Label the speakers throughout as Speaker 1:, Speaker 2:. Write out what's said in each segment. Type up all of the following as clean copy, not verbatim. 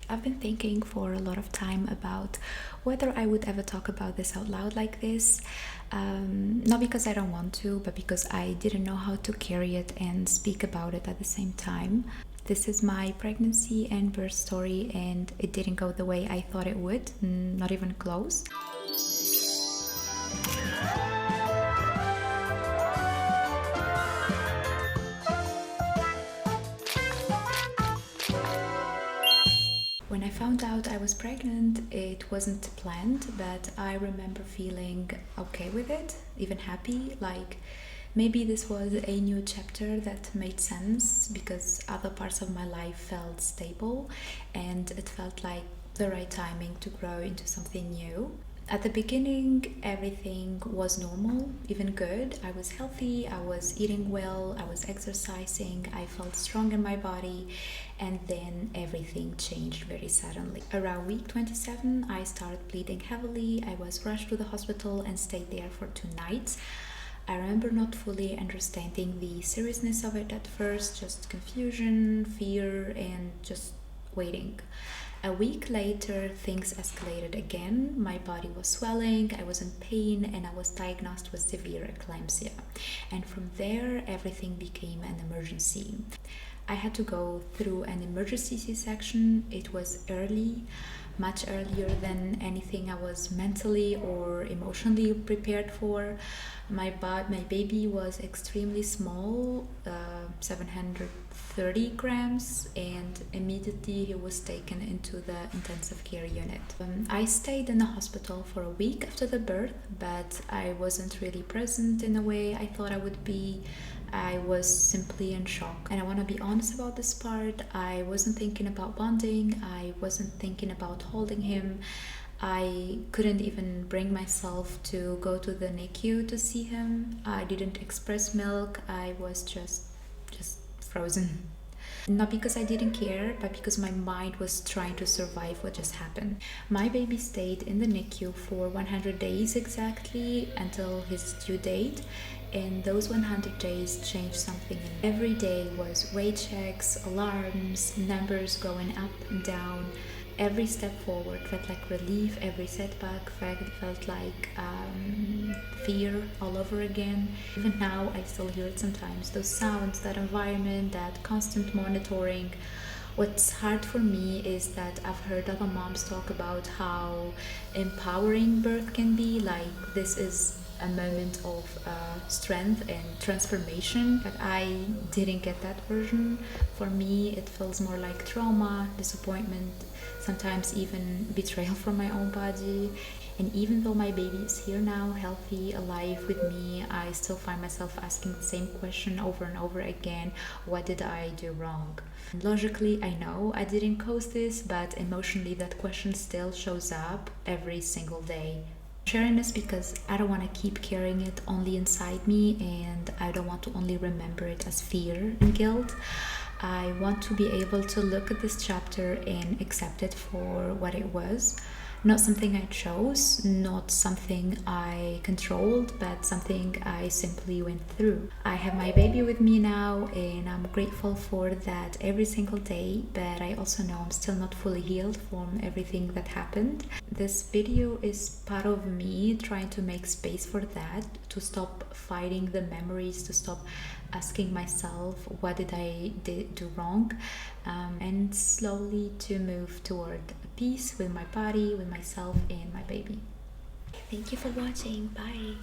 Speaker 1: I've been thinking for a lot of time about whether I would ever talk about this out loud like this. Not because I don't want to, but because I didn't know how to carry it and speak about it at the same time. This is my pregnancy and birth story, and it didn't go the way I thought it would, not even close. When I found out I was pregnant, it wasn't planned, but I remember feeling okay with it, even happy. Like maybe this was a new chapter that made sense because other parts of my life felt stable and it felt like the right timing to grow into something new. At the beginning, everything was normal, even good. I was healthy, I was eating well, I was exercising, I felt strong in my body, and then everything changed very suddenly. Around week 27, I started bleeding heavily. I was rushed to the hospital and stayed there for 2 nights. I remember not fully understanding the seriousness of it at first, just confusion, fear, and just waiting. A week later, things escalated again. My body was swelling, I was in pain, and I was diagnosed with severe eclampsia. And from there, everything became an emergency. I had to go through an emergency C-section. It was early, much earlier than anything I was mentally or emotionally prepared for. My baby was extremely small, 730 grams, and immediately he was taken into the intensive care unit. I stayed in the hospital for a week after the birth, but I wasn't really present in a way I thought I would be. I was simply in shock. And I want to be honest about this part. I wasn't thinking about bonding, I wasn't thinking about holding him. I couldn't even bring myself to go to the NICU to see him. I didn't express milk. I was just frozen. Not because I didn't care, but because my mind was trying to survive what just happened. My baby stayed in the NICU for 100 days exactly until his due date. And those 100 days changed something. Every day was weight checks, alarms, numbers going up and down. Every step forward felt like relief, every setback felt like fear all over again. Even now, I still hear it sometimes. Those sounds, that environment, that constant monitoring. What's hard for me is that I've heard other moms talk about how empowering birth can be. Like, this is a moment of strength and transformation, but I didn't get that version. For me, it feels more like trauma, disappointment, sometimes even betrayal from my own body. And even though my baby is here now, healthy, alive with me, I still find myself asking the same question over and over again: what did I do wrong? And logically, I know I didn't cause this, but emotionally, that question still shows up every single day. Sharing this because I don't want to keep carrying it only inside me, and I don't want to only remember it as fear and guilt. I want to be able to look at this chapter and accept it for what it was. Not something I chose, not something I controlled, but something I simply went through. I have my baby with me now, and I'm grateful for that every single day, but I also know I'm still not fully healed from everything that happened. This video is part of me trying to make space for that, to stop fighting the memories, to stop asking myself what did I do wrong, and slowly to move toward peace with my body, with myself, and my baby. Thank you for watching. Bye.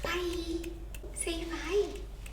Speaker 1: Bye.